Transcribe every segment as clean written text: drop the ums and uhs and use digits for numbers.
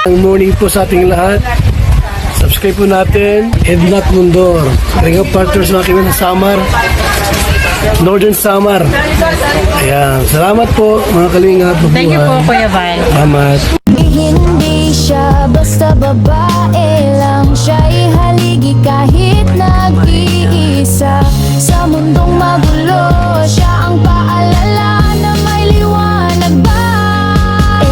Good morning po sa ating lahat. Subscribe po natin, Ednat Mundor. Kalinga Partners na kami ng Samar, Northern Samar. Ayan, salamat po mga Kalinga. Thank you po, Kuya Val. Salamat. Hindi siya basta babae lang, siya'y haligi kahit nag-iisa. Sa mundong magulo, siya ang paalala na may liwanag ba.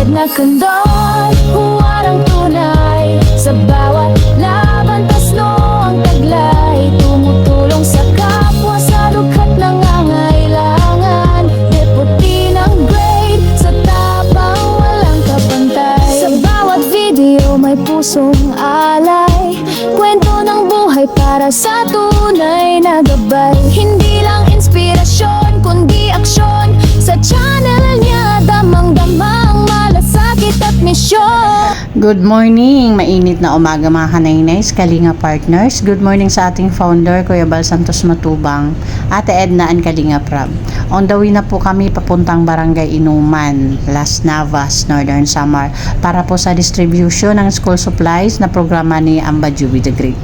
Edna Condon, huwarang tunay, sa bawat laban tasno ang taglay. Tumutulong sa kapwa sa lughat nangangailangan. Deputy ng grade, sa tapang walang kapantay. Sa bawat video may pusong alay, kwento ng buhay para sa tunay na gabay. Hindi lang inspirasyon, kundi aksyon. Sa channel niya, damang-damang malasakit at misyon. Good morning! Mainit na umaga mga kanaynays, Kalinga Partners. Good morning sa ating founder, Kuya Val Santos Matubang, Ate Edna and Kalinga Prab. On the way na po kami papuntang Barangay Inuman, Las Navas, Northern Samar, para po sa distribution ng school supplies na programa ni Amba Juby the Great.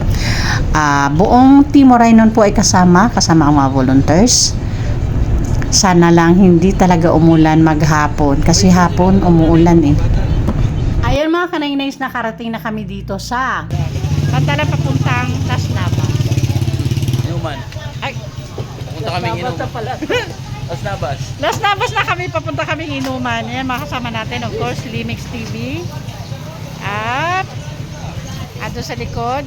Buong Team Orainon po ay kasama ang mga volunteers. Sana lang hindi talaga umulan maghapon, kasi hapon umuulan eh. Ayan mga kanaynays, nakarating na kami dito sa Pantala papuntang Las Navas. Inuman. Ay, Punta kami Inuman. Las Navas. Las Navas na kami, papunta kaming Inuman. Ayan, makasama natin, of course, Limix TV. At ando sa likod,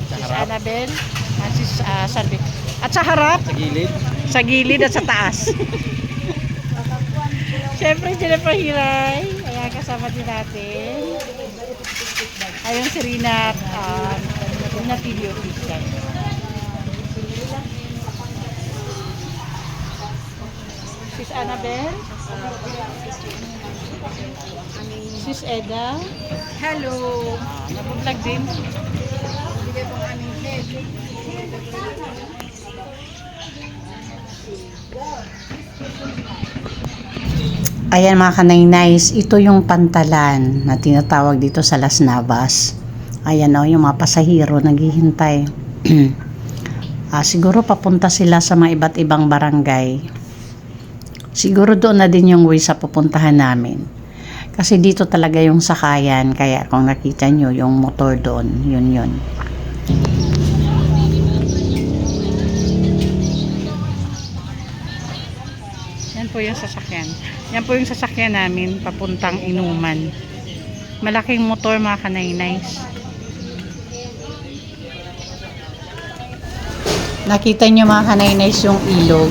Sis Annabel, at Sis Salvi. At sa harap, Sa gilid. sa gilid at sa taas. Siyempre, Jennifer Hiray. Ayan, kasama din natin. Ayun si Rina, Rina TV official. Sis Annabel. Sis Eda. Hello. Napunlag din. Ayan mga kanaynays, ito yung pantalan na tinatawag dito sa Las Navas. Ayan o, yung mga pasahero naghihintay. Siguro papunta sila sa mga iba't ibang barangay. Siguro doon na din yung way sa pupuntahan namin. Kasi dito talaga yung sakayan, kaya kung nakita nyo yung motor doon, yun. Yan po yung sasakyan. Yan po yung sasakyan namin papuntang Inuman. Malaking motor mga kanaynays. Nakita nyo mga kanaynays yung ilog.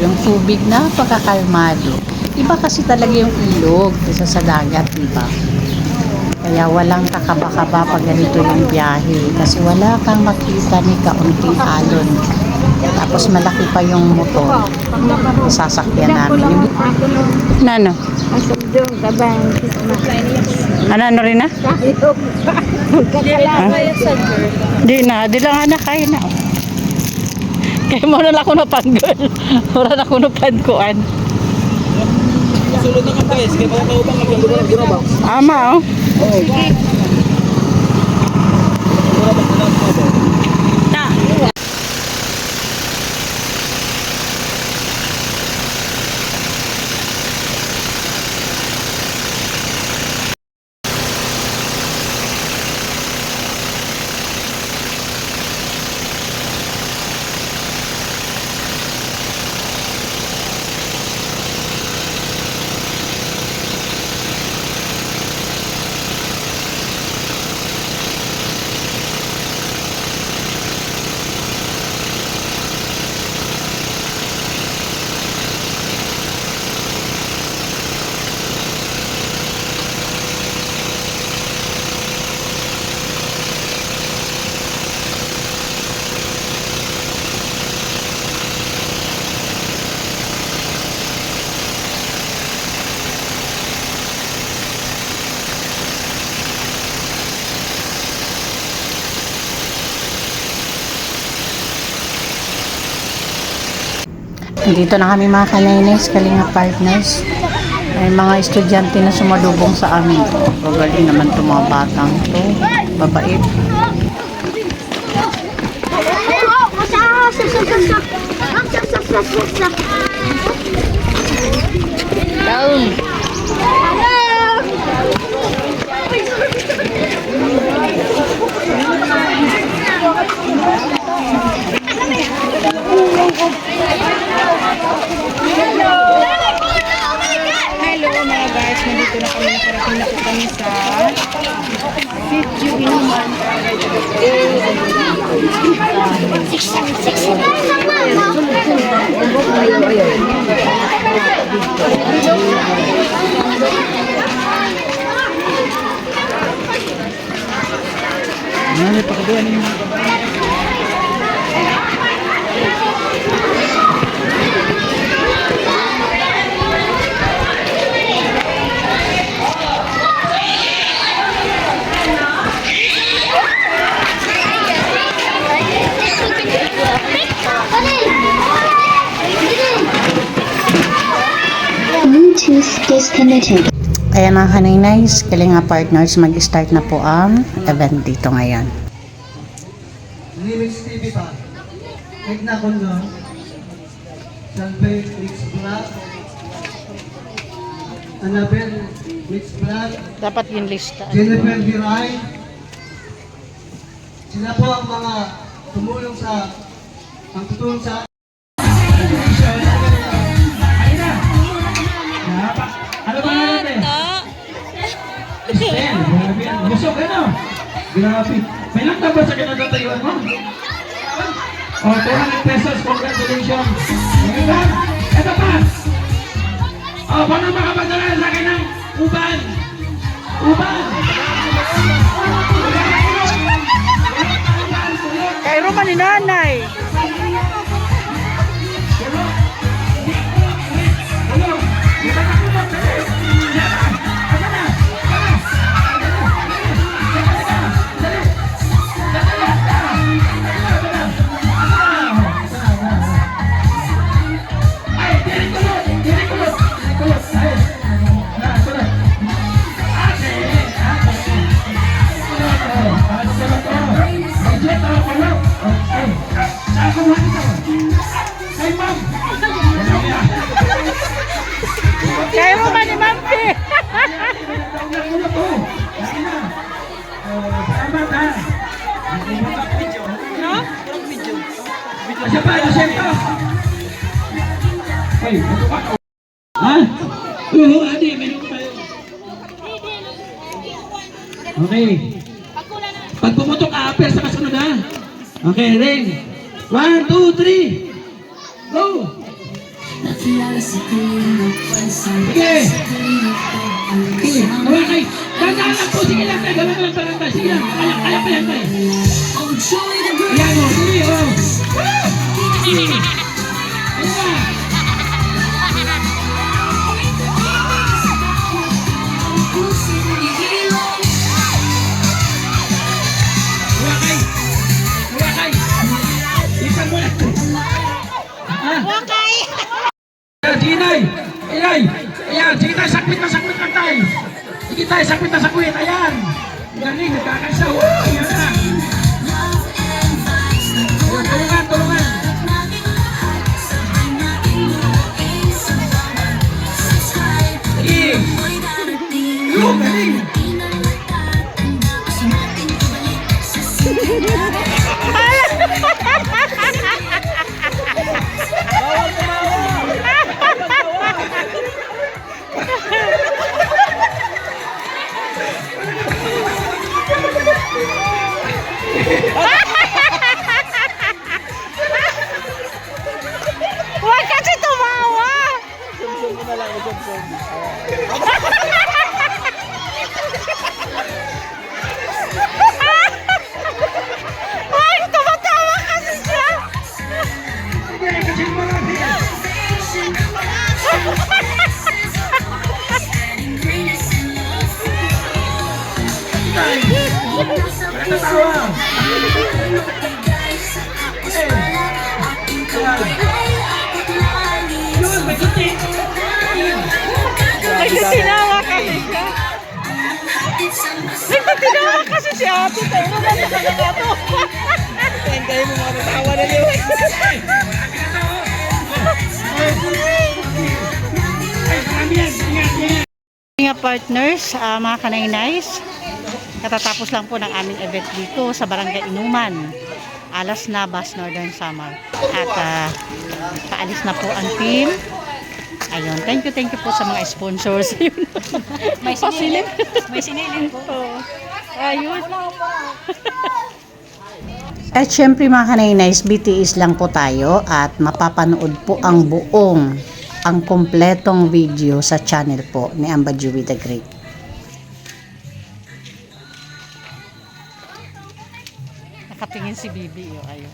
Yung tubig na pagkakalmado. Iba kasi talaga yung ilog kaysa sa dagat, diba? Kaya walang kakaba-kaba pag ganito yung biyahe. Kasi wala kang makita ni kaunting alon. Tapos malaki pa yung motor. Sasakyan namin. Nano? Ano rin na? Di na. Di lang anak kayo na. Kaya mo na lang ako napanggol. Mura na ako napangkuan. Sulod na ka guys. Kaya mga kaubang nagkagulo ng ginobang. Ama oh. Oo. Dito na kami mga kanaynays, Kalinga Partners. May mga estudyante na sumalubong sa amin. Magaling naman itong mga batang to. Babait. Hello mga guys, nandito na kami, nakarating na po kami sa Sitio Inuman. Ano pa ka doon? Bluetooth disconnected. Ayan mga kaninays, Kalinga Partners, mag-start na po ang event dito ngayon. Remix TV pa. Kahit na ko no. Salve Mix Black. Annabel Mix Black. Dapat yung lista. Jennifer Viray. Sila po ang mga tumulong sa Ano ba nga natin? Estel, grabe yan. Busog, ano? Grabe. May lang ba sa kinatatayuan mo? Oh, 200 pesos. Congratulations. Diba? Ito pa. Oh, paano makapadala sa akin ng uban? Uban! Kay Roma ni nanay. Kay Roma ni Mampi. Salamat ha. No? Siya pa, siya pa. Ay, ito pa. Ha? Oo, adi, meron pa yun. Okay. Pag pumutok, a-appear sa kasunod ha. Okay, ring. 1, 2, 3. Go! Sige! Sige, nawakay! Dandaan lang po! Sige lang tayo! Gawin mo lang parang tayo! Sige lang! Kaya pa yan tayo! Ayan o! Sige o! Sige! Ano ba? Nawakay! Nawakay! Ipan mo lang! Nawakay! Ginay! Ayan! Ayan! Sige tayo! Sakmit lang tayo! Sige tayo! Sakmit! Ayan! Galing! Nagkakaisa! Ayan na! Ayan! Tulungan! Sige! Yung! Galing! Huwag kasi tumawa! Huwag, tumatawa kasi siya! Yun, may kuti! Nagtitinawa kasi siya. Nagtitinawa kasi si ate. Tayo mo na sa nga to. Kayo mo mga tawa na niyo. Mga partners, mga kanay-nays, katatapos lang po ng aming event dito sa Barangay Inuman, Alas Navas, Northern Samar. At paalis na po ang team. Ayun, thank you po sa mga sponsors. May sinilin. May sinilin po. Ayun. At syempre mga kanay-nays, BTS lang po tayo at mapapanood po ang ang kompletong video sa channel po ni Amba Jewel the Great. Nakatingin si Bibi. Ayun.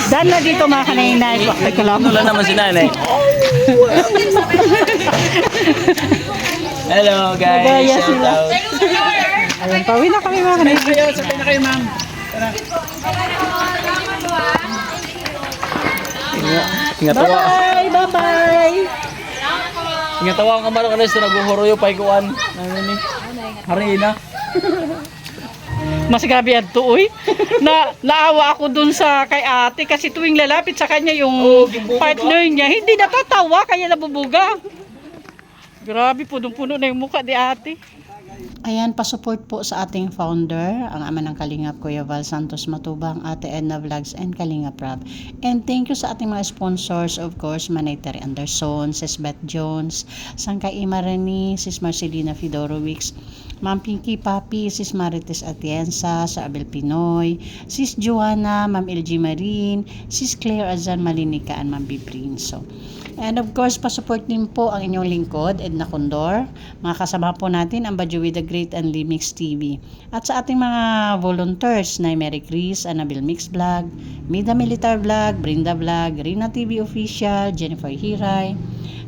Dan na dito mga kanay-nays. Bakit ko lang. Wala naman si nanay. Hello guys. Nagaya Shout sila. out. Ayun, pauwi na kami mga kanay-nays. Sabay na kayo, ma'am. Ingatawa. Bye! Ingatawa ang kamaro kanis na naguhuroyo pa ikuan. Nani? Harina. Mas grabe yan to, uy. Naawa ako dun sa kay ate kasi tuwing lalapit sa kanya yung partner niya, hindi natatawa kaya nabubuga. Grabe, punong-puno na yung mukha ni ate. Ayan, pasupport po sa ating founder, ang ama ng Kalingap, Kuya Val Santos Matubang, Ate Edna Vlogs, and Kalingap Rap. And thank you sa ating mga sponsors, of course, Manay Terry Anderson, Sis Beth Jones, Sangkay Imarani, Sis Marcelina Fidorowicz, Ma'am Pinky Papi, Sis Marites Atienza, sa Abel Pinoy, Sis Joanna, Ma'am LG Marin, Sis Claire Azan Malinica, and Ma'am B. Prinso. And of course, pasupport din po ang inyong lingkod, Edna Condor. Mga kasama po natin ang Badyo with the Great and Limix TV. At sa ating mga volunteers na Mary Chris, Annabel Mix Vlog, Mida Militar Vlog, Brinda Vlog, Rina TV Official, Jennifer Hiray,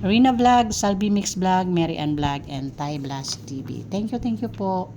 Rina Vlog, Salvi Mix Vlog, Mary Ann Vlog, and Thai Blast TV. Thank you po.